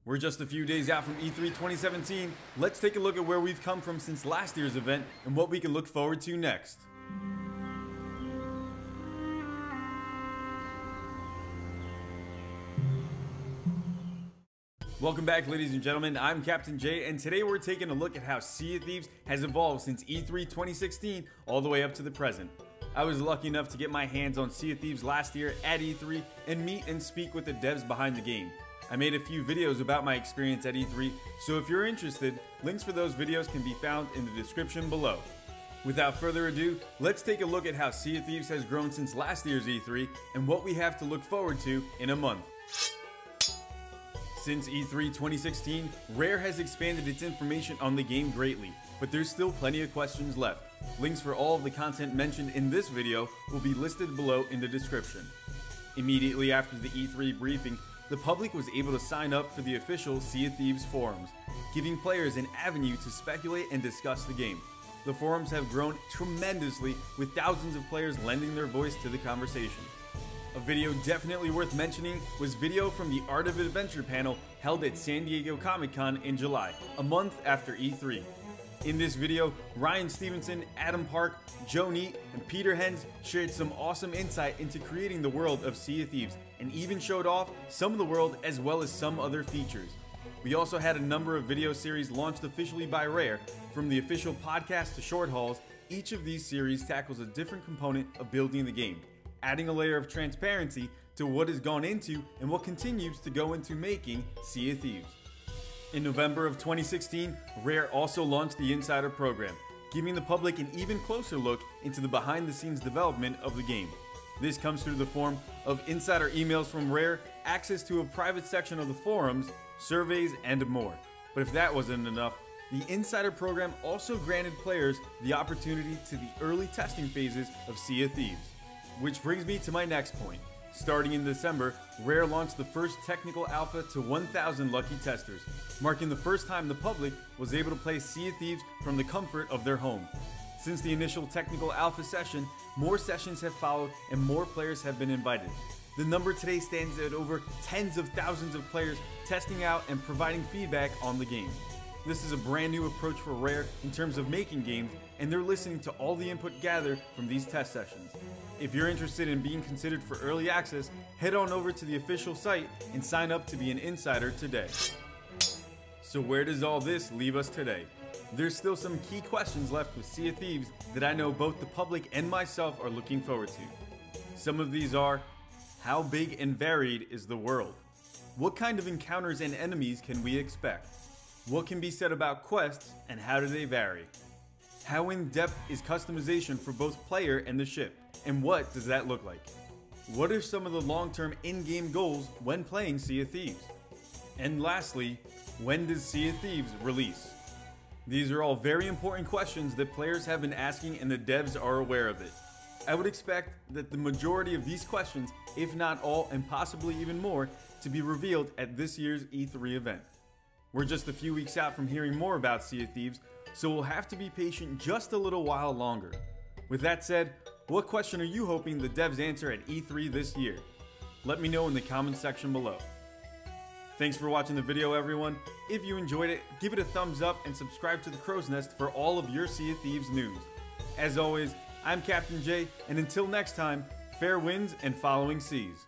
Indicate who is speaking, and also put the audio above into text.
Speaker 1: We're just a few days out from E3 2017. Let's take a look at where we've come from since last year's event and what we can look forward to next. Welcome back, ladies and gentlemen. I'm Captain J, and today we're taking a look at how Sea of Thieves has evolved since E3 2016 all the way up to the present. I was lucky enough to get my hands on Sea of Thieves last year at E3 and meet and speak with the devs behind the game. I made a few videos about my experience at E3, so if you're interested, links for those videos can be found in the description below. Without further ado, let's take a look at how Sea of Thieves has grown since last year's E3 and what we have to look forward to in a month. Since E3 2016, Rare has expanded its information on the game greatly, but there's still plenty of questions left. Links for all of the content mentioned in this video will be listed below in the description. Immediately after the E3 briefing, the public was able to sign up for the official Sea of Thieves forums, giving players an avenue to speculate and discuss the game. The forums have grown tremendously, with thousands of players lending their voice to the conversation. A video definitely worth mentioning was video from the Art of Adventure panel held at San Diego Comic-Con in July, a month after E3. In this video, Ryan Stevenson, Adam Park, Joe Neat, and Peter Hens shared some awesome insight into creating the world of Sea of Thieves and even showed off some of the world as well as some other features. We also had a number of video series launched officially by Rare, from the official podcast to short hauls. Each of these series tackles a different component of building the game, adding a layer of transparency to what has gone into and what continues to go into making Sea of Thieves. In November of 2016, Rare also launched the Insider program, giving the public an even closer look into the behind-the-scenes development of the game. This comes through the form of insider emails from Rare, access to a private section of the forums, surveys, and more. But if that wasn't enough, the Insider program also granted players the opportunity to the early testing phases of Sea of Thieves. Which brings me to my next point. Starting in December, Rare launched the first technical alpha to 1,000 lucky testers, marking the first time the public was able to play Sea of Thieves from the comfort of their home. Since the initial technical alpha session, more sessions have followed and more players have been invited. The number today stands at over tens of thousands of players testing out and providing feedback on the game. This is a brand new approach for Rare in terms of making games, and they're listening to all the input gathered from these test sessions. If you're interested in being considered for early access, head on over to the official site and sign up to be an insider today. So where does all this leave us today? There's still some key questions left with Sea of Thieves that I know both the public and myself are looking forward to. Some of these are: how big and varied is the world? What kind of encounters and enemies can we expect? What can be said about quests and how do they vary? How in-depth is customization for both player and the ship, and what does that look like? What are some of the long-term in-game goals when playing Sea of Thieves? And lastly, when does Sea of Thieves release? These are all very important questions that players have been asking, and the devs are aware of it. I would expect that the majority of these questions, if not all and possibly even more, to be revealed at this year's E3 event. We're just a few weeks out from hearing more about Sea of Thieves, so we'll have to be patient just a little while longer. With that said, what question are you hoping the devs answer at E3 this year? Let me know in the comments section below. Thanks for watching the video, everyone. If you enjoyed it, give it a thumbs up and subscribe to the Crow's Nest for all of your Sea of Thieves news. As always, I'm Captain J, and until next time, fair winds and following seas.